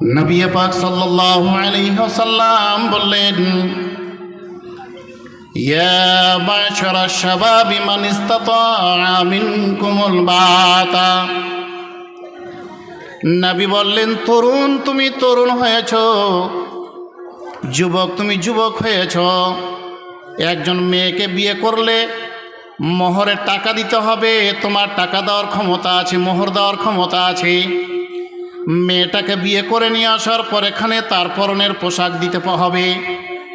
নবী পাক সাল্লাল্লাহু আলাইহি ওয়াসাল্লাম বললেন, ইয়া মাশারাশ শাবাবি মান ইসতাতা মিনকুমুল বাতা। নবী বললেন, তরুণ তুমি তরুণ হয়েছ, যুবক তুমি যুবক হয়েছ। একজন মেয়েকে বিয়ে করলে মোহরের টাকা দিতে হবে, তোমার টাকা দেওয়ার ক্ষমতা আছে, মোহর দেওয়ার ক্ষমতা আছে। মেয়েটাকে বিয়ে করে নিয়ে আসার পর এখানে তার পরনের পোশাক দিতে হবে,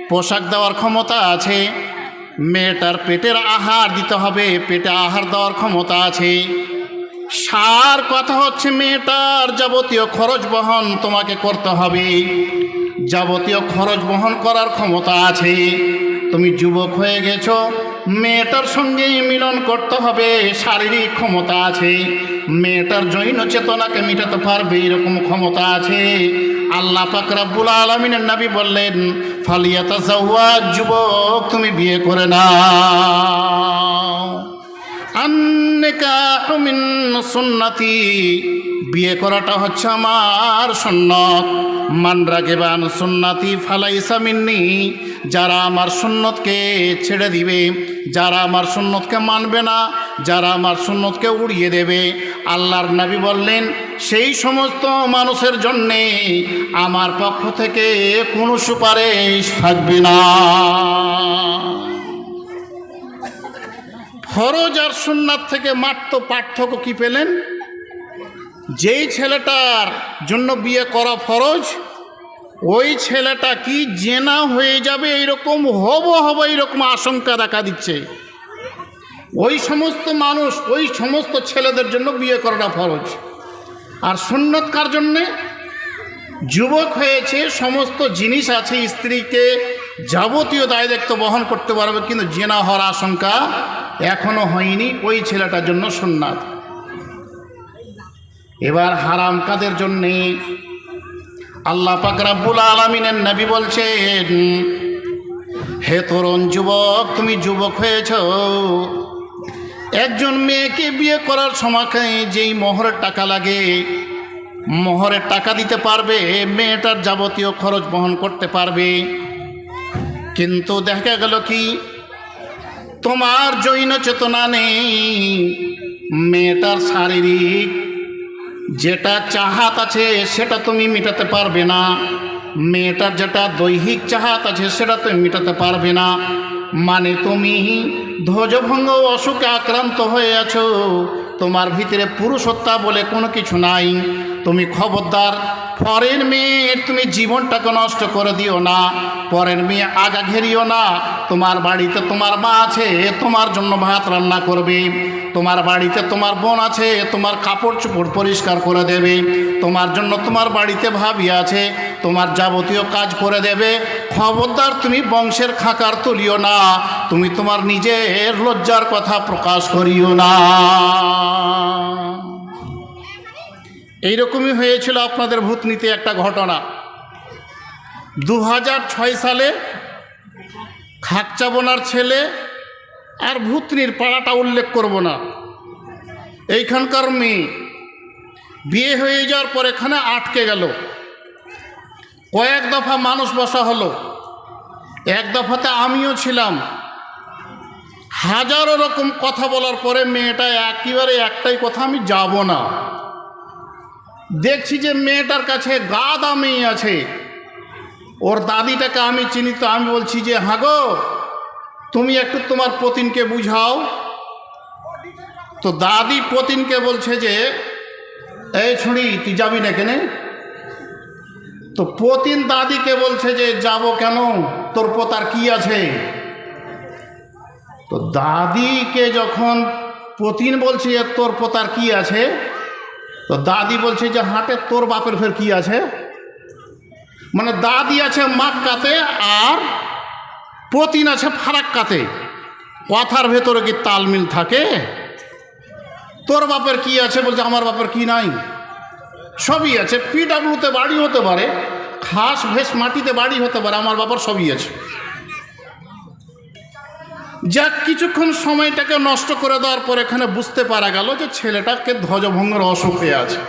পোশাক দেওয়ার ক্ষমতা আছে। মেয়েটার পেটের আহার দিতে হবে, পেটে আহার দেওয়ার ক্ষমতা আছে। সার কথা হচ্ছে মেয়েটার যাবতীয় খরচ বহন তোমাকে করতে হবে, যাবতীয় খরচ বহন করার ক্ষমতা আছে। তুমি যুবক হয়ে গেছো, মেয়েটার সঙ্গে মিলন করতে হবে, শারীরিক ক্ষমতা আছে। মেয়েটার জৈন চেতনাকে মেটাতে পারবে এরকম ক্ষমতা আছে। আল্লাহ পাক রব্বুল আলামিনের নবী বললেন, ফালিয়াতাজাওয়াজ, যুবক তুমি বিয়ে করে নাও। আন-নিকাহু মিন সুন্নতি, বিয়ে করাটা হচ্ছে আমার সুন্নত। মান রাগিবা আন সুন্নতি ফালাইসা মিন্নি, যারা আমার সুন্নতকে ছেড়ে দিবে, যারা আমার সুন্নতকে মানবে না, যারা আমার সুন্নতকে উড়িয়ে দেবে, আল্লাহর নবী বললেন সেই সমস্ত মানুষের জন্যে আমার পক্ষ থেকে কোনো সুপারিশ থাকবে না। ফরজ আর সুন্নাত থেকে মাত্র পার্থক্য কি পেলেন? যেই ছেলেটার জন্য বিয়ে করা ফরজ, ওই ছেলেটা কি জেনা হয়ে যাবে এইরকম হব এইরকম আশঙ্কা দেখা দিচ্ছে। ওই সমস্ত মানুষ, ওই সমস্ত ছেলেদের জন্য বিয়ে করাটা ফরজ। আর সুন্নত কার জন্যে? যুবক হয়েছে, সমস্ত জিনিস আছে, স্ত্রীকে যাবতীয় দায় দায়িত্ব বহন করতে পারবে, কিন্তু জেনা হওয়ার আশঙ্কা এখনো হয়নি, ওই ছেলেটার জন্য সুন্নাত। এবার হারাম কাদের জন্যে? আল্লাহ পাক রব্বুল আলামিনের নবী বলছেন, হে তরুণ যুবক, তুমি যুবক হয়েছ, একজন মেয়েকে বিয়ে করার সময় যেই মোহরের টাকা লাগে, মোহরের টাকা দিতে পারবে, মেয়েটার যাবতীয় খরচ বহন করতে পারবে। কিন্তু দেখা গেল কি, তোমার জৈন চেতনা নেই, মেয়েটার শারীরিক যেটা চাহাত আছে সেটা তুমি মেটাতে পারবে না, মেয়েটার যেটা দৈহিক চাহাত আছে সেটা তুমি মেটাতে পারবে না। মানে তুমি ধ্বজভঙ্গ অসুখে আক্রান্ত হয়ে আছো, তোমার ভিতরে পুরুষত্বা বলে কোনো কিছু নাই। তুমি খবরদার পরের মেয়ের তুমি জীবনটাকে নষ্ট করে দিও না, পরের মেয়ে আগা ঘেরিও না। তোমার বাড়িতে তোমার মা আছে, তোমার জন্য ভাত রান্না করবে। তোমার বাড়িতে তোমার বোন আছে, তোমার কাপড় চোপড় পরিষ্কার করে দেবে। তোমার জন্য তোমার বাড়িতে ভাবি আছে, তোমার যাবতীয় কাজ করে দেবে। খবরদার তুমি বংশের খাকার তুলিও না, তুমি তোমার নিজের লজ্জার কথা প্রকাশ করিও না। এইরকমই হয়েছিল আপনাদের ভূতনিতে একটা ঘটনা। 2006 সালে খাকচাবনার ছেলে, আর ভূতনির পাড়াটা উল্লেখ করব না, এইখানকার মেয়ে বিয়ে হয়ে যাওয়ার পর এখানে আটকে গেল। কয়েক দফা মানুষ বসা হলো, এক দফাতে আমিও ছিলাম। হাজারো রকম কথা বলার পরে মেয়েটা একেবারে একটাই কথা, আমি যাব না। দেখছি যে মেয়েটার কাছে গাদা মেয়ে আছে, ওর দাদিটাকে আমি চিনি, তো আমি বলছি যে হ্যাঁ গো, তুমি একটু তোমার পতিনকে বুঝাও। তো দাদি পতিনকে বলছে যে এই ছুঁড়ি তুই যাবি না কেনে? তো পতিন দাদিকে বলছে যে যাব কেন, তোর পোতার কি আছে? তো দাদিকে যখন পতিন বলছে যে তোর পোতার কি আছে, তো দাদি বলছে যে হাটে তোর বাপের ফের কি আছে? মানে দাদি আছে মাক্কাতে আর পতিন আছে ফারাক্কাতে, কথার ভেতরে কি তালমিল থাকে? তোর বাপের কি আছে? বলছে আমার বাপের কি নাই, সবই আছে। পিডাব্লিউতে বাড়ি হতে পারে, খাস ভেস মাটিতে বাড়ি হতে পারে, আমার বাবার সবই আছে। যাক, কিছুক্ষণ সময়টাকে নষ্ট করে দেওয়ার পর এখানে বুঝতে পারা গেল যে ছেলেটাকে ধ্বজভঙ্গের অসুখ হয়ে আছে।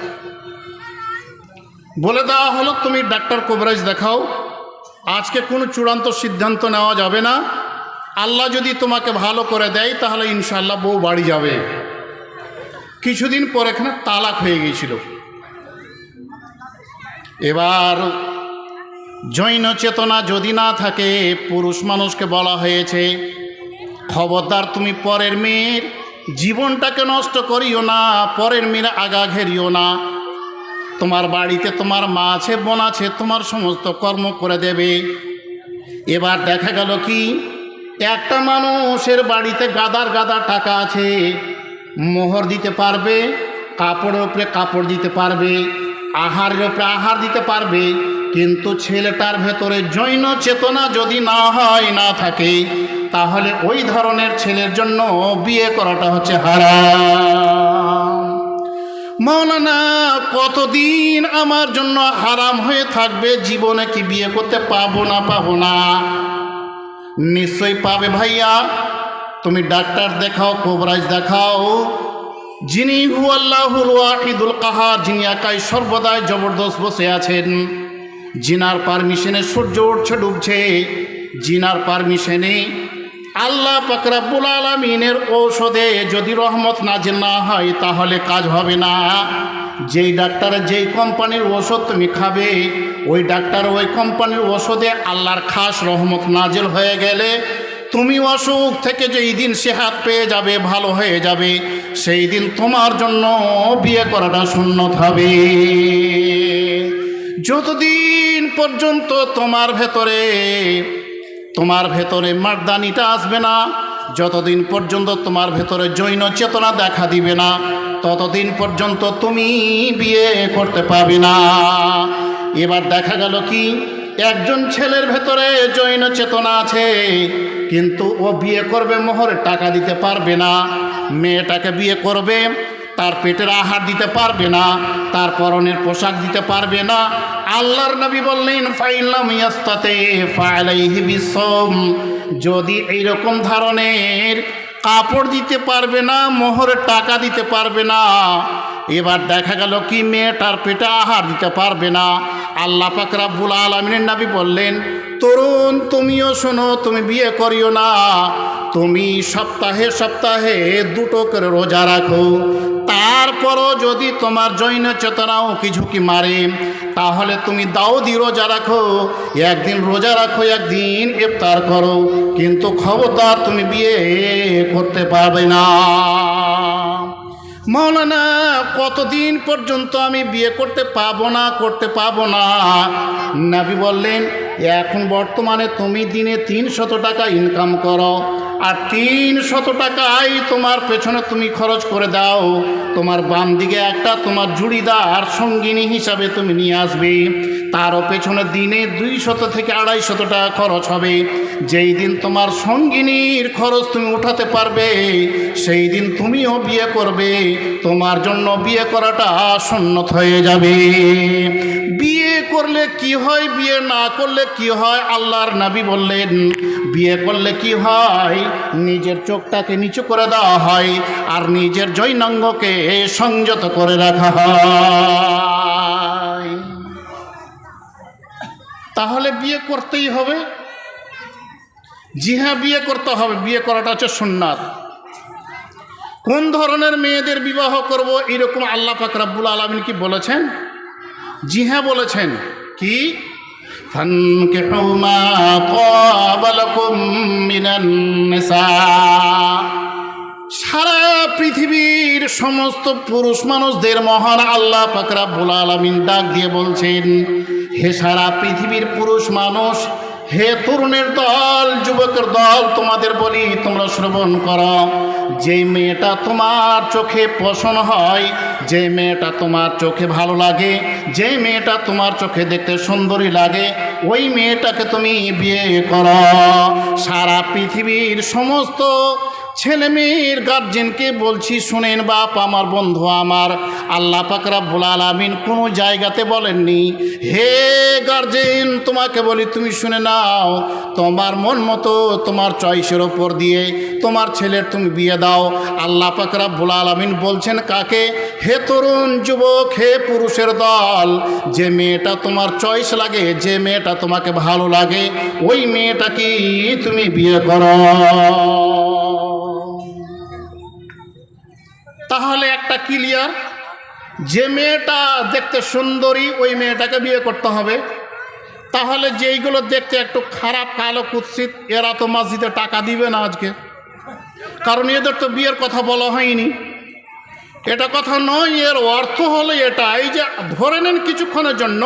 বলে দেওয়া হলো তুমি ডাক্তার কবিরাজ দেখাও, আজকে কোনো চূড়ান্ত সিদ্ধান্ত নেওয়া যাবে না, আল্লাহ যদি তোমাকে ভালো করে দেয় তাহলে ইনশাআল্লাহ বউ বাড়ি যাবে। কিছুদিন পর এখানে তালাক হয়ে গিয়েছিল। এবার জৈন চেতনা যদি না থাকে, পুরুষ মানুষকে বলা হয়েছে খবরদার তুমি পরের মেয়ের জীবনটাকে নষ্ট করিও না, পরের মেয়ের আগা ঘেরিও না। তোমার বাড়িতে তোমার মা আছে, বোন আছে, তোমার সমস্ত কর্ম করে দেবে। এবার দেখা গেল কি, একটা মানুষের বাড়িতে গাদার গাদা টাকা আছে, মোহর দিতে পারবে, কাপড়ের উপরে কাপড় দিতে পারবে, আহারের উপরে আহার দিতে পারবে, কিন্তু ছেলেটার ভেতরে জৈন চেতনা যদি না থাকে, তাহলে ওই ধরনের ছেলের জন্য বিয়ে করাটা হচ্ছে হারাম। মাওলানা কতদিন আমার জন্য হারাম হয়ে থাকবে? জীবনে কি বিয়ে করতে পাবো না? নিশ্চয়ই পাবে ভাইয়া। তুমি ডাক্তার দেখাও, কবিরাজ দেখাও, যিনি হুয়াল্লাহুল ওয়াহিদুল কাহার, যিনি একাই সর্বদাই জবরদস্ত বসে আছেন, জিনার পারমিশনে সূর্য উঠছে ডুবছে, জিনার পারমিশনে আল্লাহ পাক রব্বুল আলামিনের ঔষধে যদি রহমত নাজিল না হয় তাহলে কাজ হবে না। যেই ডাক্তারের যেই কোম্পানির ওষুধ তুমি খাবে, ওই ডাক্তার ওই কোম্পানির ওষুধে আল্লাহর খাস রহমত নাজিল হয়ে গেলে তুমি অসুখ থেকে যেই দিন সেহাত পেয়ে যাবে, ভালো হয়ে যাবে, সেই দিন তোমার জন্য বিয়ে করাটা সুন্নত হবে। যতদিন পর্যন্ত তোমার ভেতরে মার্দানিটা আসবে না, যতদিন পর্যন্ত তোমার ভেতরে জৈন চেতনা দেখা দিবে না, ততদিন পর্যন্ত তুমি বিয়ে করতে পারবে না। এবার দেখা গেল কি, একজন ছেলের ভেতরে জৈন চেতনা আছে, কিন্তু ও বিয়ে করবে, মোহরের টাকা দিতে পারবে না। মেয়েটাকে বিয়ে করবে, তার পেটের আহার দিতে পারবে না, তার পরনের পোশাক দিতে পারবে না। আল্লাহর নবী বললেন ফাইলাম ইয়াস্তাতে ফালাইহি বিসম, যদি এইরকম ধরনের কাপড় দিতে পারবে না, মোহরের টাকা দিতে পারবে না, এবার দেখা গেল কি মেয়েটার পেটে আহার দিতে পারবে না, আল্লাহ পাক রব্বুল আলামিনের নবী বললেন তরুণ তুমিও শোনো, তুমি বিয়ে করিও না, তুমি সপ্তাহে সপ্তাহে 2টো করে রোজা রাখো। তারপরও যদি তোমার জৈন চেতনাও কি ঝুঁকি মারে, তাহলে তুমি দাউদি রোজা রাখো, একদিন রোজা রাখো, একদিন ইফতার করো, কিন্তু খবরদার তুমি বিয়ে করতে পারবে না। মাওলানা কতদিন পর্যন্ত আমি বিয়ে করতে পাবো না? নবী বললেন এখন বর্তমানে তুমি দিনে 300 টাকা ইনকাম করো, আর 300 টাকাই তোমার পেছনে তুমি খরচ করে দাও। তোমার বাম দিকে একটা তোমার জুড়িদার সঙ্গিনী হিসাবে তুমি নিয়ে আসবে, তারও পেছনে দিনে 200 থেকে 250 টাকা খরচ হবে। যেই দিন তোমার সঙ্গিনীর খরচ তুমি উঠাতে পারবে, সেই দিন তুমিও বিয়ে করবে, তোমার জন্য বিয়ে করাটা সুন্নত হয়ে যাবে। বিয়ে করলে কি হয়, বিয়ে না করলে কি হয়? আল্লাহর নবী বললেন বিয়ে করলে কি হয়, নিজের চোখটাকে নিচু করে দেওয়া হয় আর নিজের জৈনাঙ্গকে সংযত করে রাখা হয়। তাহলে বিয়ে করতেই হবে। জি হ্যাঁ, বিয়ে করতে হবে। বিয়ে করাটা হচ্ছে সুন্নাত। কোন ধরনের মেয়েদের বিবাহ করব, এরকম আল্লাহ পাক রব্বুল আলামিন কি বলেছেন? জি হ্যাঁ বলেছেন। কি? ফানকিহু মা তাবা লাকুম মিনান নিসা। সারা পৃথিবীর সমস্ত পুরুষ মানুষদের মহান আল্লাহ পাক রব্বুল আলামিন ডাক দিয়ে বলছেন, হে সারা পৃথিবীর পুরুষ মানুষ, হে তরুণের দল, যুবকের দল, তোমাদের বলি তোমরা শ্রবণ করো। যেই মেয়েটা তোমার চোখে পছন্দ হয়, যে মেয়েটা তোমার চোখে ভালো লাগে, যে মেয়েটা তোমার চোখে দেখতে সুন্দরী লাগে, ওই মেয়েটাকে তুমি বিয়ে করো। সারা পৃথিবীর সমস্ত ছেলে মেয়ের গার্জেনকে বলছি, শুনেন বাপ আমার, বন্ধু আমার, আল্লাহ পাক রব্বুল আলামিন কোনো জায়গাতে বলেননি হে গার্জেন তোমাকে বলি তুমি শুনে নাও, তোমার মন মতো তোমার চয়েসের ওপর দিয়ে তোমার ছেলের তুমি বিয়ে দাও। আল্লাহ পাক রব্বুল আলামিন বলছেন কাকে? হে তরুণ যুবক, হে পুরুষের দল, যে মেয়েটা তোমার চয়েস লাগে, যে মেয়েটা তোমাকে ভালো লাগে, ওই মেয়েটাকে তুমি বিয়ে করো। তাহলে একটা ক্লিয়ার, যে মেয়েটা দেখতে সুন্দরী ওই মেয়েটাকে বিয়ে করতে হবে। তাহলে যেইগুলো দেখতে একটু খারাপ, কালো, কুৎসিত, এরা তো মসজিদে টাকা দিবে না আজকে, কারণ এদের তো বিয়ের কথা বলা হয়নি। এটা কথা নয়, এর অর্থ হলো এটা, এই যে ধরে নেন কিছুক্ষণের জন্য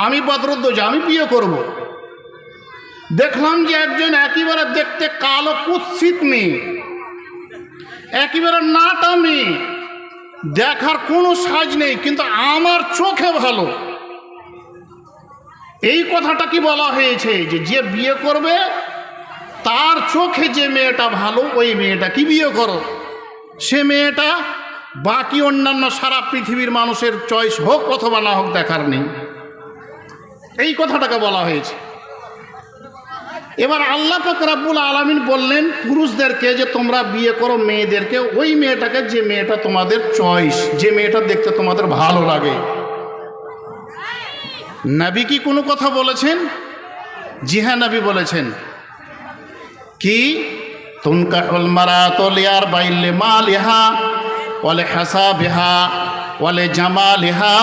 আমি বদরুদ্দোজা, আমি বিয়ে করব। দেখলাম যে একজন একেবারে দেখতে কালো কুৎসিত মেয়ে, একেবারে নাটা মেয়ে, দেখার কোনো সাজ নেই, কিন্তু আমার চোখে ভালো। এই কথাটা কি বলা হয়েছে যে যে বিয়ে করবে তার চোখে যে মেয়েটা ভালো ওই মেয়েটা কি বিয়ে করো। সে মেয়েটা বাকি অন্যান্য সারা পৃথিবীর মানুষের চয়েস হোক অথবা না হোক দেখার নেই, এই কথাটাকে বলা হয়েছে। এবার আল্লাহ পাক রব্বুল আলামিন বললেন পুরুষদেরকে যে তোমরা বিয়ে করো মেয়েদেরকে, ওই মেয়েটাকে যে মেয়েটা তোমাদের চয়েস, যে মেয়েটা দেখতে তোমাদের ভালো লাগে। নবী কি কোনো কথা বলেছেন? জি হ্যাঁ, নবী বলেছেন কি? তুনকাহুল মারাতু লিআরবাইল মালিহা ওয়ালি হাসাবিহা ওয়ালি জামালিহা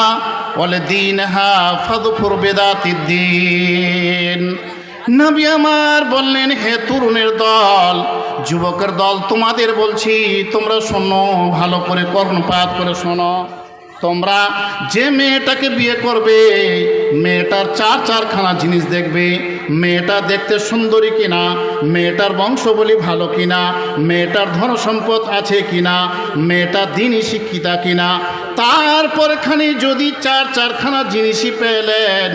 ওয়ালি দীনহা ফাযকুর বিদাতিদ্দীন। নবী আমার বললেন হে তরুণের দল, যুবকের দল, তোমাদের বলছি তোমরা শোনো, ভালো করে কর্ণপাত করে শোনো। তোমরা যে মেয়েটাকে বিয়ে করবে মেয়েটার চারখানা জিনিস দেখবে। মেয়েটা দেখতে সুন্দরী কিনা, মেয়েটার বংশবলী ভালো কিনা, মেয়েটার ধন সম্পদ আছে কিনা, মেয়েটা দিনই শিক্ষিতা কিনা। তারপরখানে যদি চারখানা জিনিসই পেলেন,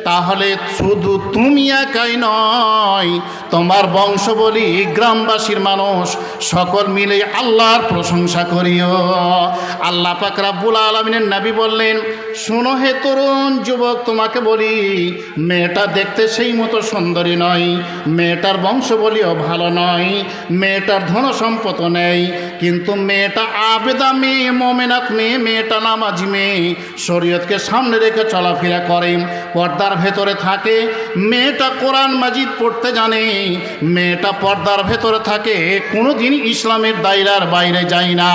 তাহলে শুধু তুমি একাই নয়, তোমার বংশবলী গ্রামবাসীর মানুষ সকল মিলে আল্লাহর প্রশংসা করিও। আল্লাহ পাক রব্বুল আলামিনের নবী বললেন শোনো হে তরুণ যুবক, তোমাকে বলি মেয়েটা দেখতে সেই মতো সুন্দরী নয়, মেয়েটার বংশবলীও ভালো নয়, মেয়েটার ধন সম্পদ নেই, কিন্তু মেয়েটা আবেদা মেয়ে, মোমেনাত মেয়ে, মেয়েটা নামাজি মেয়ে, শরীয়তকে সামনে রেখে চলাফেরা করে, পর্দার ভেতরে থাকে, মেয়েটা কোরআন মাজিদ পড়তে জানে, মেয়েটা পর্দার ভেতরে থাকে, কোনোদিন ইসলামের দায়রার বাইরে যায় না।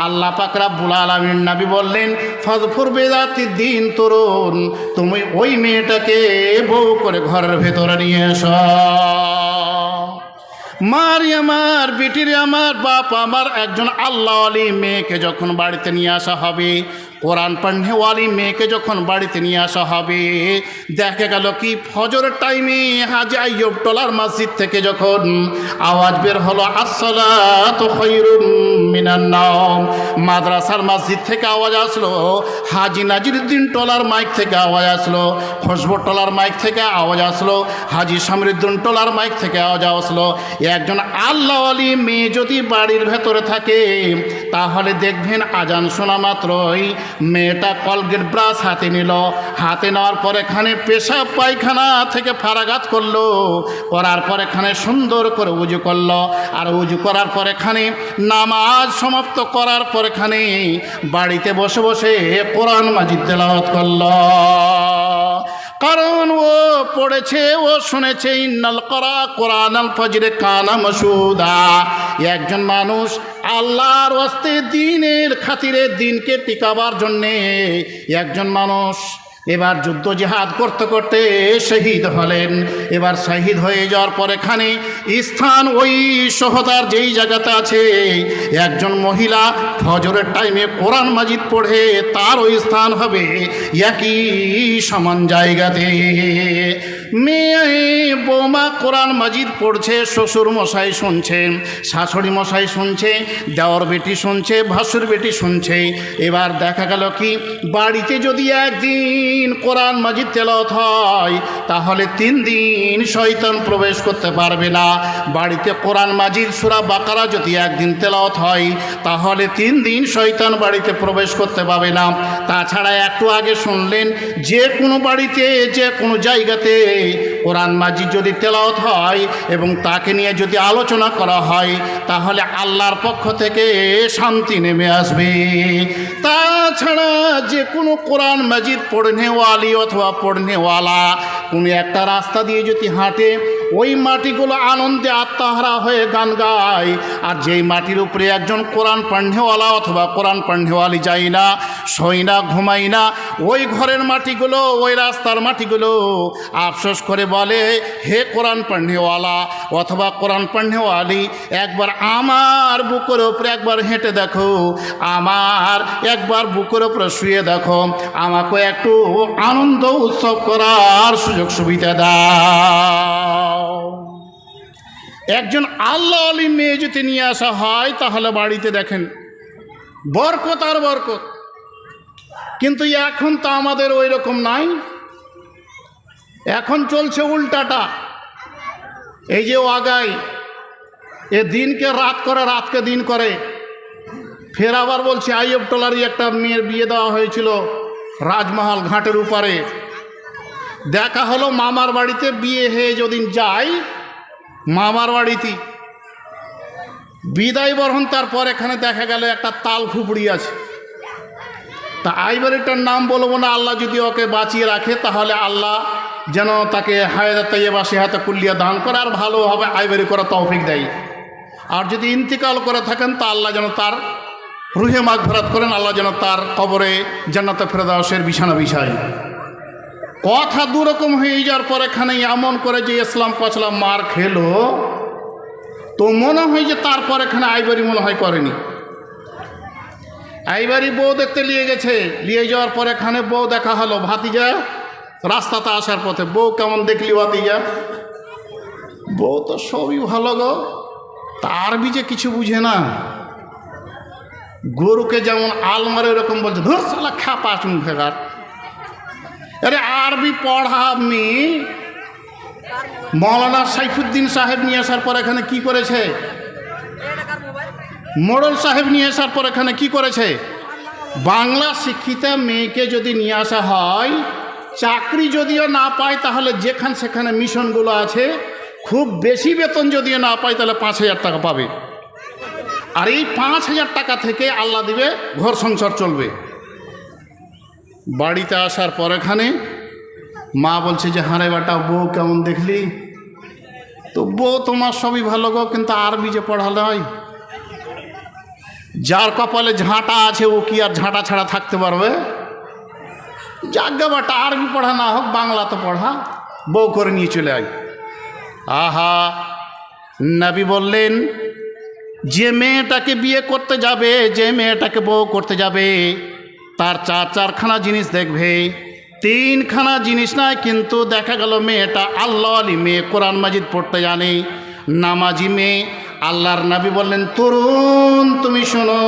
আল্লাহ পাক রব্বুল আলামিন নবী বললেন ফাযকুর বিযাতিদ্দীন, তরুণ তুমি ওই মেয়েটাকে বউ করে ঘরের ভেতরে নিয়ে এসো। মারি আমার, বিটিরে আমার, বাপ আমার, একজন আল্লাহওয়ালি মেয়েকে যখন বাড়িতে নিয়ে আসা হবে, কোরআন পড়নেওয়ালি মেয়েকে যখন বাড়িতে নিয়ে আসা হবে, দেখা গেল কি ফজরের টাইমে হাজী আইয়ুব টলার মসজিদ থেকে যখন আওয়াজ বের হলো আসসালাতু খায়রুম মিনান নাওম, মাদ্রাসার মসজিদ থেকে আওয়াজ আসলো, হাজী নাজিরউদ্দিন টলার মাইক থেকে আওয়াজ আসলো, খুশবু টলার মাইক থেকে আওয়াজ আসলো, হাজী শামরুদ্দিন টলার মাইক থেকে আওয়াজ আসলো। একজন আল্লাহওয়ালি মেয়ে যদি বাড়ির ভেতরে থাকে, তাহলে দেখবেন আজান শোনা মাত্রই মেয়েটা কলগেট ব্রাশ হাতে নিল, হাতে নেওয়ার পরে এখানে পেশাব পায়খানা থেকে ফারাগাত করলো, করার পর এখানে সুন্দর করে উজু করলো, আর উজু করার পর এখানে নামাজ সমাপ্ত করার পর এখানে বাড়িতে বসে বসে কোরআন মাজিদ তেলাওয়াত করলো। কারণ ও পড়েছে, ও শুনেছে ইন্নাল কোরআনাল ফজরে কানা মাসুদা। একজন মানুষ আল্লাহর ওয়াস্তে দিনের খাতিরে দিনকে টিকাবার জন্যে একজন মানুষ এবার যুদ্ধ জিহাদ করতে করতে শহীদ হলেন। এবার শহীদ হয়ে যাওয়ার পর এখানে স্থান ওই শহদার যেই জায়গাতে আছে, একজন মহিলা ফজরের টাইমে কোরআন মাজিদ পড়ে তার ওই স্থান হবে একই সমান জায়গাতে। মেয়ে বৌমা কোরআন মাজিদ পড়ছে, শ্বশুর মশাই শুনছে, শাশুড়ি মশাই শুনছে, দেওর বেটি শুনছে, ভাসুর বেটি শুনছে। এবার দেখা গেল কি, বাড়িতে যদি একদিন কোরআন মাজিদ তেলাওয়াত হয় তাহলে 3 দিন শয়তান প্রবেশ করতে পারবে না। বাড়িতে কোরআন মাজিদ সূরা বাকারা যদি একদিন তেলাওয়াত হয় তাহলে 3 দিন শয়তান বাড়িতে প্রবেশ করতে পারবে না। তাছাড়া একটু আগে শুনলেন, যে কোনো বাড়িতে যে কোনো জায়গাতে কোরআন মাজিদ যদি তেলাওয়াত হয় এবং তাকে নিয়ে যদি আলোচনা করা হয় তাহলে আল্লাহর পক্ষ থেকে শান্তি নেমে আসবে। তাছাড়া যে কোনো কোরআন মাজিদ পড়নেওয়ালি অথবা পড়নেওয়ালা কোনো একটা রাস্তা দিয়ে যদি হাঁটে, ওই মাটিগুলো আনন্দে আত্মহারা হয়ে গান গায়। আর যেই মাটির উপরে একজন কোরআন পড়নেওয়ালা অথবা কোরআন পড়নেওয়ালি যায় না, শোয় না, ঘুমায় না, ওই ঘরের মাটিগুলো, ওই রাস্তার মাটিগুলো আফসোস করে বলে, হে কোরআন পড়নেওয়ালা অথবা কোরআন পড়নেওয়ালি, একবার আমার বুকের উপরে একবার হেঁটে দেখো, আমার একবার বুকের উপরে শুয়ে দেখো, আমাকে একটু আনন্দ উৎসব করার সুযোগ সুবিধা দাও। একজন আল্লাহ আলী মেয়ে যদি নিয়ে আসা হয় তাহলে বাড়িতে দেখেন বরকত আর বরকত। কিন্তু এখন তো আমাদের ওই রকম নাই, এখন চলছে উল্টাটা। এই যে ও আগায়, এ দিনকে রাত করে, রাতকে দিন করে। ফের আবার বলছে আইয়ুব টোলারই একটা মেয়ের বিয়ে দেওয়া হয়েছিল রাজমহল ঘাটের উপরে। দেখা হলো মামার বাড়িতে, বিয়ে হয়ে যদিন যায় মামার বাড়িতে বিদায় বরণ, তারপর এখানে দেখা গেল একটা তাল খুপড়ি আছে। তা আইবারিটার নাম বলবো না, আল্লাহ যদি ওকে বাঁচিয়ে রাখে তাহলে আল্লাহ যেন তাকে হায়াত তাইয়্যিবা সিহাতে কুল্লিয়া দান করে আর ভালোভাবে আইবারি করা তৌফিক দেয়। আর যদি ইন্তিকাল করে থাকেন তা আল্লাহ যেন তার রুহে মাগফিরাত করেন, আল্লাহ যেন তার কবরে জান্নাতে ফেরদাউসের বিছানা বিছায়। কথা দুরকম হয়ে যাওয়ার পর এখানে এমন করে যে ইসলাম পাচলাম মার খেলো, তো মনে হয় যে তারপর এখানে আইবারি মনে হয় করেনি। আইবারি বউ দেখতে নিয়ে গেছে, নিয়ে যাওয়ার পর এখানে বউ দেখা হলো, ভাতিজা রাস্তাতে আসার পথে, বউ কেমন দেখলি ভাতিজা? বউ তো সবই ভালো গো, তার যে কিছু বুঝে না। গরুকে যেমন আলমারে এরকম বলছে, ধর সালা খ্যাপা চুন ফেকার। আরে আরবি পড়া আপনি মৌলানা সাইফুদ্দিন সাহেব নিয়ে আসার পর এখানে কি করেছে? মোড়ল সাহেব নিয়ে আসার পর এখানে কি করেছে? বাংলা শিক্ষিতা মেয়েকে যদি নিয়ে আসা হয়, চাকরি যদিও না পায় তাহলে যেখানে সেখানে মিশনগুলো আছে, খুব বেশি বেতন যদিও না পায় তাহলে 5,000 টাকা পাবে। আর এই 5,000 টাকা থেকে আল্লাহ দিবে, ঘর সংসার চলবে। বাড়িতে আসার পর এখানে মা বলছে যে হারে বেটা বউ কেমন দেখলি? তো বউ তোমার সবই ভালো গো, কিন্তু আরবি যে পড়ালে হয়, যার কপালে ঝাঁটা আছে ও কি আর ঝাঁটা ছাড়া থাকতে পারবে? যাজ্ঞা বেটা আরবি পড়া না হোক, বাংলা তো পড়া, বউ করে নিয়ে চলে আয়। আহা, নবী বললেন যে মেয়েটাকে বিয়ে করতে যাবে, যে মেয়েটাকে বউ করতে যাবে, তার 4খানা জিনিস দেখবে, 3খানা জিনিস নয়। কিন্তু দেখা গেল মেয়েটা আল্লাহ আলী মেয়ে, কোরআন মাজিদ পড়তে জানে, নামাজি মেয়ে। আল্লাহর নবী বললেন, তরুণ তুমি শোনো,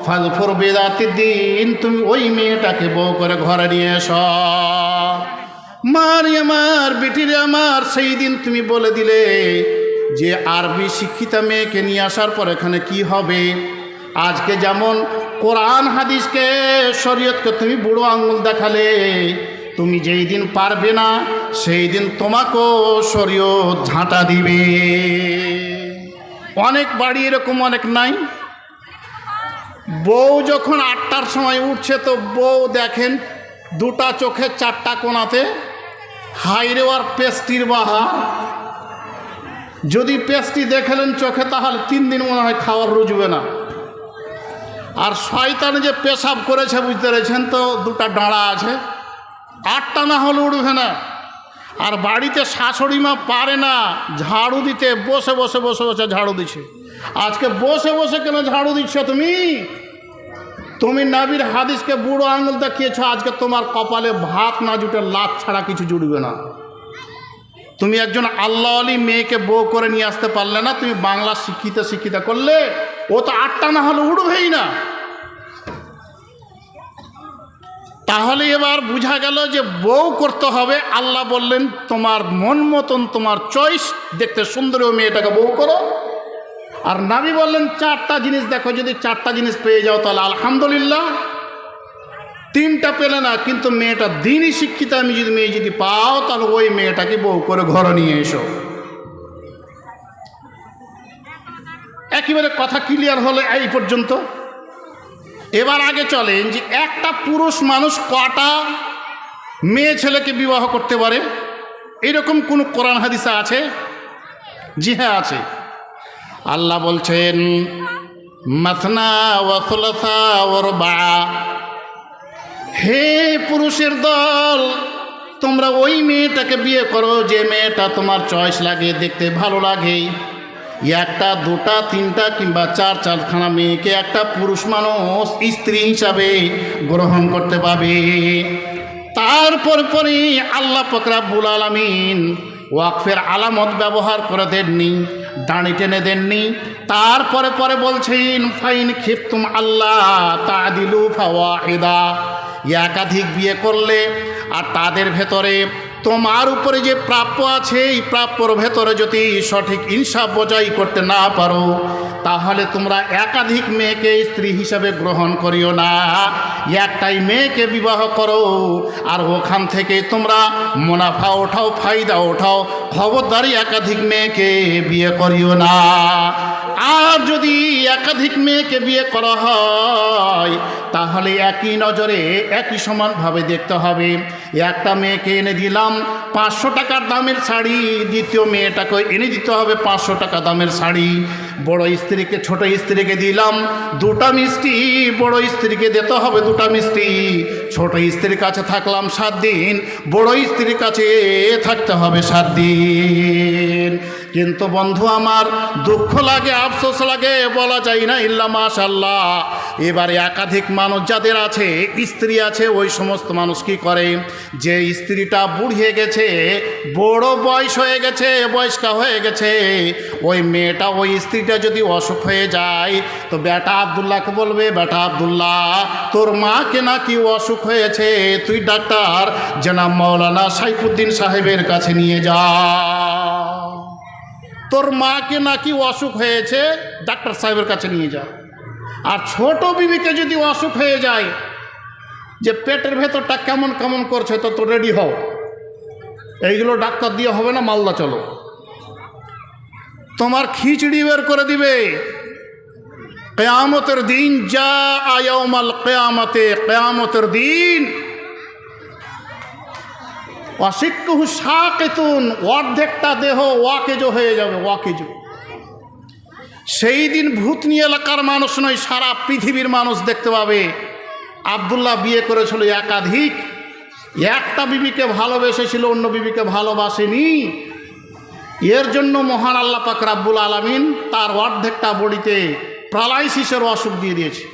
ফাজফর বেদাতি দিন, তুমি ওই মেয়েটাকে বউ করে ঘরে নিয়ে এস। মারি আমার, বেটিরে আমার, সেই দিন তুমি বলে দিলে যে আরবি শিক্ষিতা মেয়েকে নিয়ে আসার পর এখানে কি হবে। আজকে যেমন কোরআন হাদিসকে শরীয়তকে তুমি বুড়ো আঙুল দেখালে, তুমি যেই দিন পারবে না সেই দিন তোমাকেও শরীয়ত ঝাঁটা দিবে। অনেক বাড়ি এরকম অনেক নাই। বউ যখন 8টার সময় উঠছে তো বউ দেখেন 2টা চোখে 4টা কোণাতে হাইরে আর পেস্টির বাহার। যদি পেস্টি দেখলেন চোখে তাহলে 3 দিন মনে হয় খাওয়ার রুজবে না। আর শয়তানে যে পেশাব করেছে বুঝতে পেরেছেন তো, 2টা ডাঁড়া আছে, 8টা না হলে উঠবে না। আর বাড়িতে শাশুড়ি মা পারে না ঝাড়ু দিতে, বসে বসে বসে বসে ঝাড়ু দিচ্ছে। আজকে বসে বসে কেন ঝাড়ু দিচ্ছ তুমি? তুমি নবীর হাদিসকে বুড়ো আঙুল দেখিয়েছ, আজকে তোমার কপালে ভাত না জুটে লাত ছাড়া কিছু জুটবে না। তুমি একজন আল্লাহ আলী মেয়েকে বউ করে নিয়ে আসতে পারলে না, তুমি বাংলা শিক্ষিত করলে, ও তো 8টা না হলে উঠবেই না। তাহলে এবার বোঝা গেল যে বউ করতে হবে। আল্লাহ বললেন তোমার মন মতন, তোমার চয়েস, দেখতে সুন্দর ও মেয়েটাকে বউ করো। আর নবী বললেন 4টা জিনিস দেখো, যদি 4টা জিনিস পেয়ে যাও তাহলে আলহামদুলিল্লাহ। 3টা পেলে না, কিন্তু মেয়েটা দিনই শিক্ষিত মেয়ে যদি পাও তাহলে ওই মেয়েটাকে বউ করে ঘরে নিয়ে এসো। একেবারে কথা ক্লিয়ার হলে এই পর্যন্ত। এবার আগে চলেন যে একটা পুরুষ মানুষ কটা মেয়ে ছেলেকে বিবাহ করতে পারে, এরকম কোন কোরআন হাদিসে আছে? জি হ্যাঁ আছে। আল্লাহ বলছেন মাসনা ওয়া সুলাসা ওয়া রুবা, হে পুরুষের দল, তোমরা ওই মেয়েটাকে বিয়ে করো যে মেয়েটা তোমার চয়েস লাগে, দেখতে ভালো লাগে। 1টা 2টা 3টা কিংবা 4খানা মেয়েকে একটা পুরুষ মানুষ স্ত্রী হিসাবে গ্রহণ করতে পারবে। তারপর পরে আল্লাহ পাক রব্বুল আলামিন ওয়াকফের আলামত ব্যবহার করে দেননি, দাঁড়ি টেনে দেননি। তারপরে বলছেন ফাইন খিফতুম আল্লাহ তাদিলু ফাওয়াহিদা, একাধিক বিয়ে করলে আর তাদের ভেতরে তোমার উপরে যে প্রাপ্য আছে, এই প্রাপ্যর ভেতরে যদি সঠিক ইনসাফ বজায় করতে না পারো, তাহলে তোমরা একাধিক মেয়েকে স্ত্রী হিসাবে গ্রহণ করিও না, একটাই মেয়েকে বিবাহ করো। আর ওখান থেকে তোমরা মুনাফা ওঠাও, ফায়দা ওঠাও, খবরদারি একাধিক মেয়েকে বিয়ে করিও না। আর যদি একাধিক মেয়েকে বিয়ে করা হয় তাহলে একই নজরে একই সমানভাবে দেখতে হবে। একটা মেয়েকে এনে দিলাম 500 টাকার দামের শাড়ি, দ্বিতীয় মেয়েটাকে এনে দিতে হবে 500 টাকা দামের শাড়ি। বড় স্ত্রীকে ছোট স্ত্রীকে দিলাম 2টা মিষ্টি, বড় স্ত্রীকে দিতে হবে 2টা মিষ্টি। ছোট স্ত্রীর কাছে থাকলাম 7 দিন, বড় স্ত্রীর কাছে থাকতে হবে 7 দিন। কিন্তু বন্ধু আমার, দুঃখ লাগে, আফসোস লাগে, বলা যায় না ইল্লা মাশাআল্লাহ। এবারে একাধিক মানুষ যাদের আছে, স্ত্রী আছে, ওই সমস্ত মানুষ কি করে, যে স্ত্রীটা বুড়িয়ে গেছে, বড় বয়স হয়ে গেছে, বয়স্কা হয়ে গেছে, ওই মেয়েটা, ওই স্ত্রীটা যদি অসুখ হয়ে যায় তো বেটা আব্দুল্লাহকে বলবে, বেটা আব্দুল্লাহ, তোর মাকে নাকি অসুখ হয়েছে, তুই ডাক্তার জনাব মাওলানা সাইফুদ্দিন সাহেবের কাছে নিয়ে যা। তোর মাকে নাকি অসুখ হয়েছে, ডাক্তার সাহেবের কাছে নিয়ে যা। আর ছোট বিবিকে যদি অসুখ হয়ে যায়, যে পেটের ভেতরটা কেমন কেমন করছে, তো রেডি হও, এইগুলো ডাক্তার দিয়ে হবে না, মালদা চলো। তোমার খিচড়ি বের করে দিবে। কিয়ামতের দিন, যা ইয়াউমাল কিয়ামতে, কিয়ামতের দিন অসিক্কুহু সাকিতুন, অর্ধেকটা দেহ ওয়াকেজ হয়ে যাবে, ওয়াকেজ। সেই দিন ভূত নিয়ে এলাকার মানুষ নয়, সারা পৃথিবীর মানুষ দেখতে পাবে আব্দুল্লাহ বিয়ে করেছিল একাধিক, একটা বিবিকে ভালোবেসেছিল, অন্য বিবিকে ভালোবাসেনি। এর জন্য মহান আল্লাহ পাক রব্বুল আলামিন তার অর্ধেকটা বডিতে প্যারালাইসিসের অসুখ দিয়ে দিয়েছে।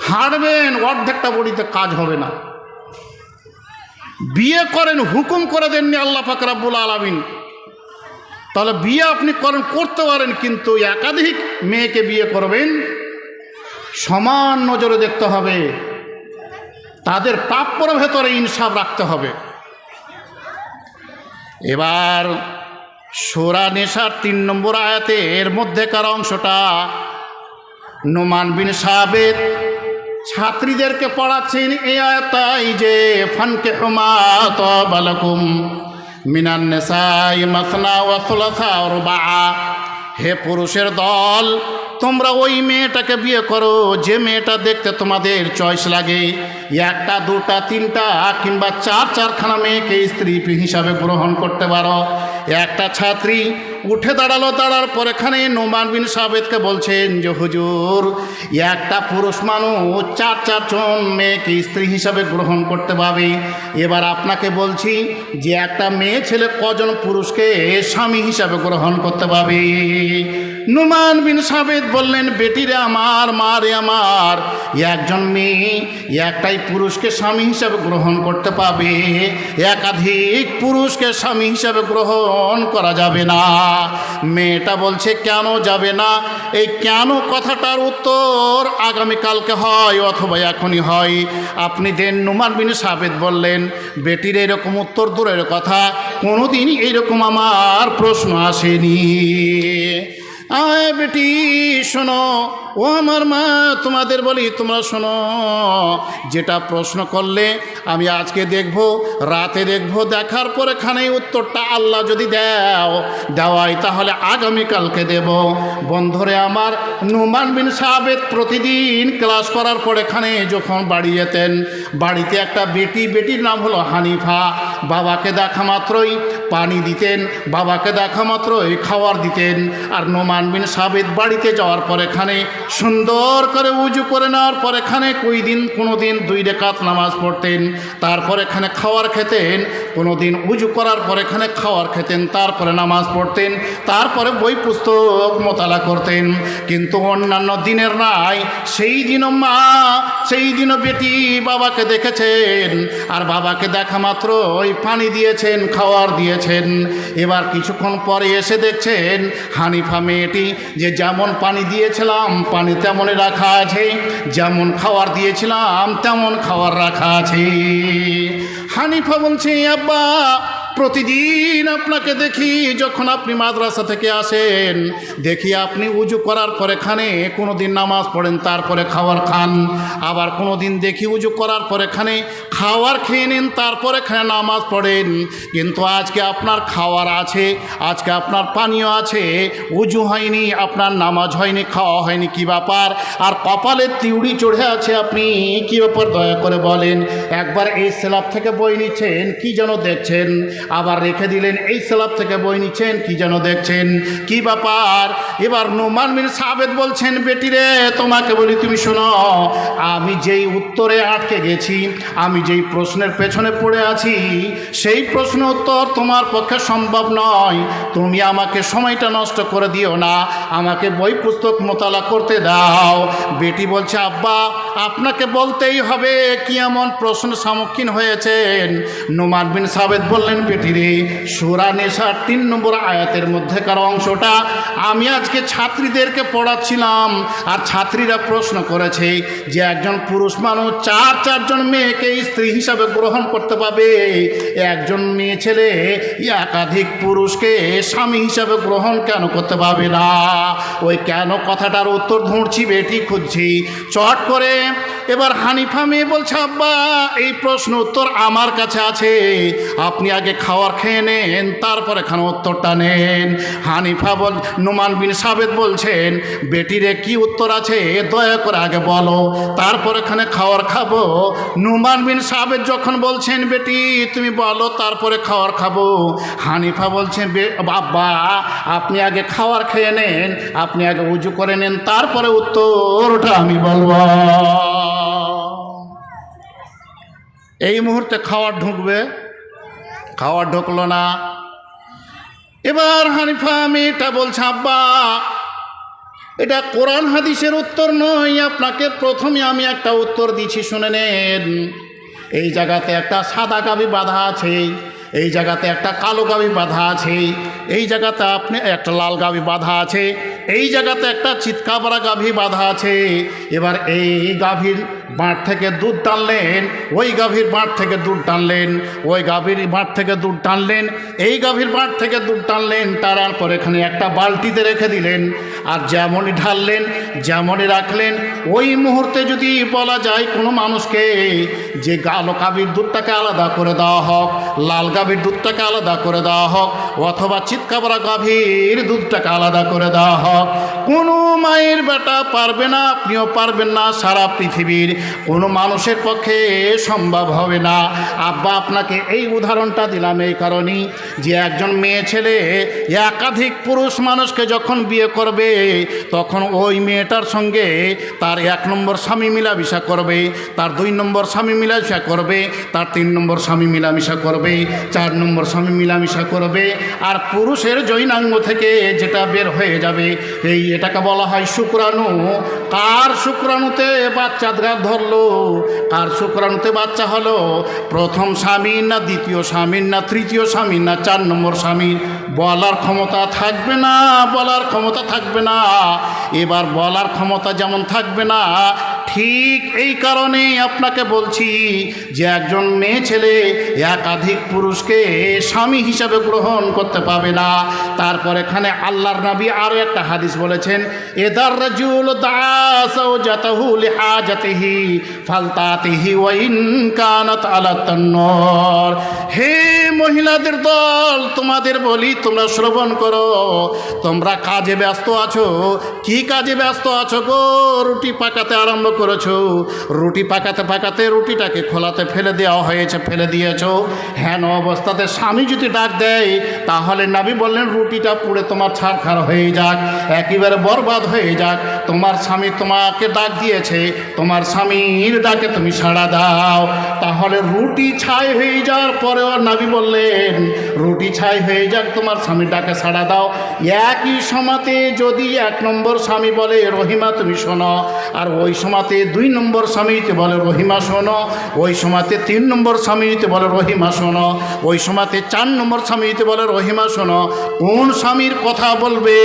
হাঁটবেন, অর্ধেকটা বডিতে কাজ হবে না। বিয়ে করেন, হুকুম করে দেননি আল্লাহ পাক রব্বুল আলামিন। তাহলে বিয়ে আপনি করতে পারেন, কিন্তু একাধিক মেয়েকে বিয়ে করবেন, সমান নজরে দেখতে হবে, তাদের প্রাপ্যর ভেতরে ইনসাফ রাখতে হবে। এবার সূরা নিসার 3 নম্বর আয়াতের মধ্যেকার অংশটা নোমান বিন সাবিত ছাত্রীদেরকে পড়াচ্ছেন এই আয়াতটাই, যে ফানকিহু মা তাবা লাকুম মিনান নিসাই মাসনা ওয়া সুলাসা ওয়া রুবা, হে পুরুষের দল, তোমরা ওই মেয়েটাকে বিয়ে করো যে মেয়েটা দেখতে তোমাদের চয়েস লাগে। 1টা 2টা 3টা কিংবা 4খানা মেয়েকে স্ত্রী হিসাবে গ্রহণ করতে পারো। একটা ছাত্রী উঠে দাঁড়ালো। দাঁড়ার পর এখানে নোমান বিন সাবেতকে বলছেন যে হুজুর, একটা পুরুষ মানুষ চারজন মেয়েকে স্ত্রী হিসাবে গ্রহণ করতে পারবে। এবার আপনাকে বলছি যে একটা মেয়ে ছেলে কজন পুরুষকে স্বামী হিসাবে গ্রহণ করতে পারবে? নোমান বিন সাবেত বললেন, বেটিরে আমার, মারে আমার, একজন মেয়ে একটাই পুরুষকে স্বামী হিসাবে গ্রহণ করতে পারবে, একাধিক পুরুষকে স্বামী হিসাবে গ্রহণ করা যাবে না। মেয়েটা বলছে কেন যাবে না? এই কেন কথাটার উত্তর আগামীকালকে হয় অথবা এখনই হয়। আপনি দেন। নোমান বিন সাবেত বললেন, বেটির এরকম উত্তর দূরের কথা, কোনোদিন এইরকম আমার প্রশ্ন আসেনি। আয় বেটি শোনো, ও আমার মা, তোমাদের বলি তোমরা শোনো, যেটা প্রশ্ন করলে আমি আজকে দেখব, রাতে দেখব, দেখার পর এখানে উত্তরটা আল্লাহ যদি দেওয়াই তাহলে আগামীকালকে দেব। বন্ধুরে আমার, নোমান বিন সাবেত প্রতিদিন ক্লাস করার পর এখানে যখন বাড়ি যেতেন, বাড়িতে একটা বেটির নাম হলো হানিফা। বাবাকে দেখা মাত্রই পানি দিতেন, বাবাকে দেখা মাত্রই খাবার দিতেন। আর নোমান বিন সাবেত বাড়িতে যাওয়ার পর এখানে সুন্দর করে উজু করে নেওয়ার পর এখানে কোনো দিন 2 রাকাত নামাজ পড়তেন, তারপর এখানে খাওয়ার খেতেন। কোনো দিন উজু করার পর এখানে খাওয়ার খেতেন, তারপরে নামাজ পড়তেন, তারপরে বই পুস্তক মোতালা করতেন। কিন্তু অন্যান্য দিনের নাই, সেই দিনও বেটি বাবাকে দেখেছেন, আর বাবাকে দেখা মাত্র ওই পানি দিয়েছেন, খাওয়ার দিয়েছেন। এবার কিছুক্ষণ পরে এসে দেখছেন হানিফা মেয়েটি যে যেমন পানি দিয়েছিলাম পানি তেমনই রাখা আছে, যেমন খাবার দিয়েছিলাম তেমন খাবার রাখা আছে। হানিফা বলছে, আব্বা, প্রতিদিন আপনাকে দেখি যখন আপনি মাদ্রাসা থেকে আসেন, দেখি আপনি উজু করার পর এখানে কোনো দিন নামাজ পড়েন, তারপরে খাবার খান। আবার কোনো দিন দেখি উজু করার পর এখানে খাবার খেয়ে নেন, তারপরে এখানে নামাজ পড়েন। কিন্তু আজকে আপনার খাওয়ার আছে, আজকে আপনার পানীয় আছে, উজু হয়নি, আপনার নামাজ হয়নি, খাওয়া হয়নি, কি ব্যাপার? আর কপালে তিউড়ি চড়ে আছে, আপনি কি ব্যাপার দয়া করে বলেন। একবার এই স্ল্যাব থেকে বই নিচ্ছেন, কি যেন দেখছেন, আবার রেখে দিলেন, এই স্ল্যাব থেকে বই নিচ্ছেন, কি যেন দেখছেন, কি ব্যাপার? এবার নোমান বিন সাবেত বলছেন, বেটিরে তোমাকে বলি, তুমি শোনো, আমি যেই উত্তরে আটকে গেছি, আমি যেই প্রশ্নের পেছনে পড়ে আছি, সেই প্রশ্ন উত্তর তোমার পক্ষে সম্ভব নয়। তুমি আমাকে সময়টা নষ্ট করে দিও না, আমাকে বই পুস্তক মোতালা করতে দাও। বেটি বলছে, আব্বা, আপনাকে বলতেই হবে কি এমন প্রশ্ন সম্মুখীন হয়েছেন। নোমান বিন সাবেত বললেন, বেটিরে, সূরা নিসার 3 নম্বর আয়াতের মধ্যেকার অংশটা আমি আজকে ছাত্রীদেরকে পড়াচ্ছিলাম, আর ছাত্রীরা প্রশ্ন করেছে যে একজন পুরুষ মানুষ চারজন মেয়েকে স্ত্রী হিসাবে গ্রহণ করতে পারবে, একজন মেয়ে ছেলে একাধিক পুরুষকে স্বামী হিসাবে গ্রহণ কেন করতে পারবে না? ওই কেন কথাটার উত্তর ঢুঁড়ছি, বেটি খুঁজছি চট করে। এবার হানিফা মেয়ে বলছে, আব্বা, এই প্রশ্ন উত্তর আমার কাছে আছে, আপনি আগে খাওয়ার খেয়ে নেন, তারপর এখানে উত্তরটা নেন। হানিফা নোমান বিন সাবেত বলছেন, বেটিরে কি উত্তর আছে দয়া করে আগে বলো, তারপর এখানে খাওয়ার খাবো। নোমান বিন সাবেত যখন বলছেন, বেটি তুমি বলো, তারপরে খাওয়ার খাবো, হানিফা বলছেন, আব্বা, আপনি আগে খাওয়ার খেয়ে নেন, আপনি আগে উজু করে নেন, তারপরে উত্তরটা আমি বলবো। এই মুহূর্তে খাওয়ার ঢুকবে, খাওয়ার ঢুকলো না। এবার হানিফা মেয়েটা বলছে, আব্বা, এটা কোরআন হাদিসের উত্তর নয়, আপনাকে প্রথমে আমি একটা উত্তর দিচ্ছি, শুনে নেন। এই জায়গাতে একটা সাদা গাভী বাঁধা আছে, এই জায়গাতে একটা কালো গাভী বাঁধা আছে, এই জায়গাতে আপনি একটা লাল গাভী বাঁধা আছে, এই জায়গাতে একটা চিৎকাবরা গাভী বাঁধা আছে। এবার এই গাভীর বাঁট থেকে দুধ টানলেন, ওই গাভীর বাঁট থেকে দুধ টানলেন, ওই গাভীর বাঁট থেকে দুধ টানলেন, এই গাভীর বাঁট থেকে দুধ টানলেন, টানার পর এখানে একটা বালতিতে রেখে দিলেন। আর যেমনই ঢাললেন যেমনই রাখলেন, ওই মুহূর্তে যদি বলা যায় কোনো মানুষকে যে কালো গাভীর দুধটাকে আলাদা করে দেওয়া হোক, লাল গাভীর দুধটাকে আলাদা করে দেওয়া হোক, অথবা চিৎকাবরা গাভীর দুধটাকে আলাদা করে দেওয়া হোক, কোনো মায়ের বেটা পারবে না, আপনিও পারবেন না, সারা পৃথিবীর কোনো মানুষের পক্ষে সম্ভব হবে না। আব্বা আপনাকে এই উদাহরণটা দিলাম এই কারণেই যে একজন মেয়ে ছেলে একাধিক পুরুষ মানুষকে যখন বিয়ে করবে তখন ওই মেয়েটার সঙ্গে তার 1 নম্বর স্বামী মিলামিশা করবে, তার 2 নম্বর স্বামী মিলামিশা করবে, তার 3 নম্বর স্বামী মিলামিশা করবে, 4 নম্বর স্বামী মিলামিশা করবে। আর পুরুষের যৌনাঙ্গ থেকে যেটা বের হয়ে যাবে এটাকে বলা হয় শুক্রাণু। কার শুক্রাণুতে বাচ্চা ধরলো, কার শুক্রাণুতে বাচ্চা হলো? প্রথম স্বামীর না দ্বিতীয় স্বামীর না তৃতীয় স্বামীর না 4 নম্বর স্বামীর? বলার ক্ষমতা থাকবে না, বলার ক্ষমতা থাকবে না। এবার বলার ক্ষমতা যেমন থাকবে না, ঠিক এই কারণেই আপনাকে বলছি যে একজন মেয়ে ছেলে একাধিক পুরুষকে স্বামী হিসাবে গ্রহণ করতে পাবে না। তারপর এখানে আল্লাহর নবী আরও একটা হাদিস বলেছেন, এদার রাজুল দাসাওজাতাহু লিহাজাতিহি ফালতাতিহি ওয়া ইন কানাত আলা তান্নুর। হে মহিলাদের দল, তোমাদের বলি, তোমরা শ্রবণ করো। তোমরা কাজে ব্যস্ত আছো, কি কাজে ব্যস্ত আছো গো? রুটি পাকাতে আরম্ভ করেছো, রুটি পাকাতে পাকাতে রুটিটাকে খোলাতে ফেলে দেওয়া হয়েছে, ফেলে দিয়েছো। হেন অবস্থাতে স্বামী যদি ডাক দেয় তাহলে নবী বললেন রুটিটা পুড়ে তোমার ছারখার হয়ে যাক, একেবারে বরবাদ হয়ে যাক। তোমার স্বামী তোমাকে ডাক দিয়েছে, তোমার স্বামীর ডাকে তুমি সাড়া দাও। তাহলে রুটি ছাই হয়ে যাওয়ার পরেও নবী বললেন রুটি ছাই হয়ে যাক, তোমার স্বামীর ডাকে সাড়া দাও। একই সময়তে যদি 1 নম্বর স্বামী বলে রহিমা তুমি শোনো, আর ওই সময়তে 2 নম্বর স্বামীতে বলে রহিমা শোনো, ওই সময়তে 3 নম্বর স্বামীতে বলে রহিমা শোনো, ওই সময়তে 4 নম্বর স্বামীতে বলে রহিমা শোনো, কোন স্বামীর কথা বলবে?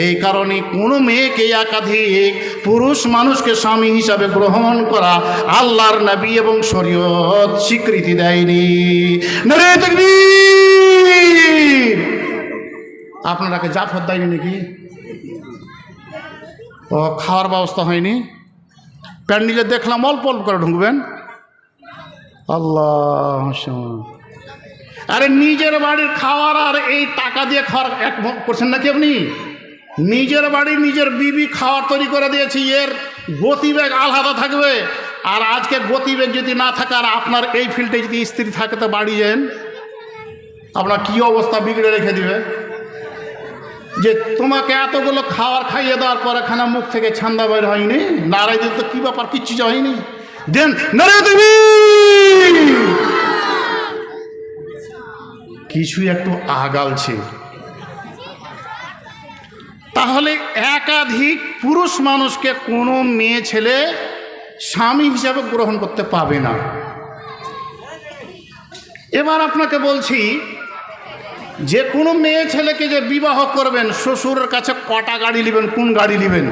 এই কারণে কোনো মেয়েকে একাধিক পুরুষ মানুষকে স্বামী হিসাবে গ্রহণ করা আল্লাহর নবী এবং শরীয়ত স্বীকৃতি দেয়নি। নারে তাকবীর! আপনারাকে জাফর দেয়নি নাকি? ও খাওয়ার ব্যবস্থা হয়নি? প্যান্ডেলে দেখলাম অল্প অল্প করে ঢুকবেন। আল্লাহ, আরে নিজের বাড়ির খাওয়ার আর এই টাকা দিয়ে খাওয়ার এক করছেন নাকি আপনি? নিজের বাড়ি নিজের বিবি খাওয়ার তৈরি করে দিয়েছি, এর গতিবেগ আলাদা থাকবে। আর আজকে গতিবেগ যদি না থাকে আর আপনার এই ফিল্ডে যদি স্ত্রী থাকে তো বাড়ি যান, আপনার কী অবস্থা বিগড়ে রেখে দিবে। যে তোমাকে এতগুলো খাওয়ার খাইয়ে দেওয়ার পর এখানে মুখ থেকে ছান্দা বের হয়নি, নারাই দিল তো কী ব্যাপার, কিচ্ছু হয়নি, দেন নারাই দেবী কিছু একটু আগালছে। তাহলে একাধিক পুরুষ মানুষকে কোনো মেয়ে ছেলে স্বামী হিসাবে গ্রহণ করতে পাবে না। এবার আপনাকে বলছি যে কোনো মেয়ে ছেলেকে যে বিবাহ করবেন, শ্বশুরের কাছে কটা গাড়ি নেবেন, কোন গাড়ি নেবেন?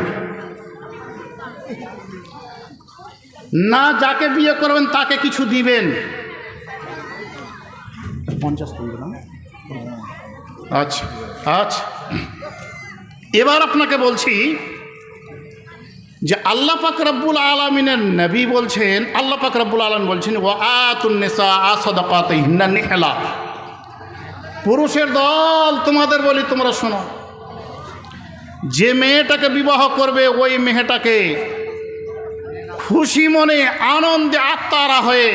না, যাকে বিয়ে করবেন তাকে কিছু দিবেন। 50 না? আচ্ছা আচ্ছা, এবার আপনাকে বলছি যে আল্লাহ পাক রব্বুল আলামিনের নবী বলছেন, আল্লাহ পাক রব্বুল আলামিন বলছেন ওয়া আতুন নিসা সাদাকাতিহিন্না নিহলা। পুরুষের দল, তোমাদের বলি, তোমরা শোনো, যে মেয়েটাকে বিবাহ করবে ওই মেয়েটাকে খুশি মনে আনন্দে আত্মারা হয়ে